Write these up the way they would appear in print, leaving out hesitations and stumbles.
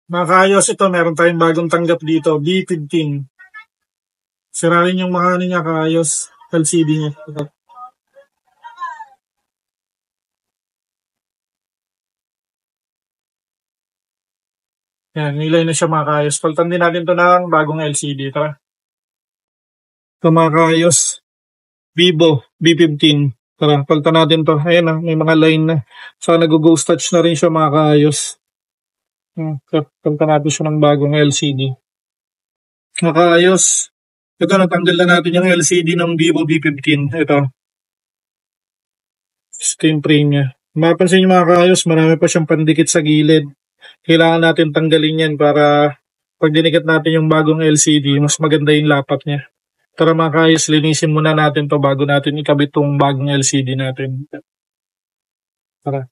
Mga kaayos, ito meron tayong bagong tanggap dito, B15. Sirain yung mga ano niya, kaayos, LCD niya. Ito. Yan, nilay na siya mga kaayos. Palitan din natin to ng bagong LCD. Tara. Ito mga kaayos, Vivo B15. Tara, palitan natin to. Ayan na, may mga line na. Saka nag-ghost touch na rin siya mga kaayos. Palitan natin siya ng bagong LCD. Mga kaayos, ito natanggal na natin yung LCD ng Vivo B15. Ito, screen frame niya. Mapapansin niyo mga kaayos, marami pa siyang pandikit sa gilid. Kailangan natin tanggalin yan para pag dinikit natin yung bagong LCD, mas maganda yung lapat niya. Tara mga kaayos, linisin muna natin to bago natin ikabit tong bagong LCD natin. Tara.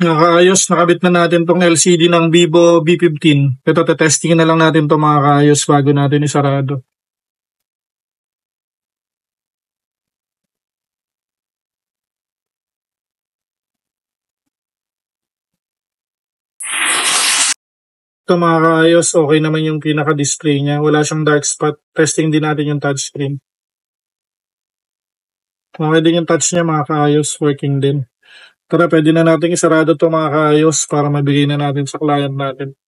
Mga kaayos, nakabit na natin tong LCD ng Vivo B15. Ito, testing na lang natin to mga kaayos bago natin isarado. Ito mga kaayos, okay naman yung pinaka-display niya. Wala siyang dark spot. Testing din natin yung touchscreen. Okay din yung touch niya mga kaayos, working din. Tara, pwede na natin isarado to mga kaayos para mabigay na natin sa client natin.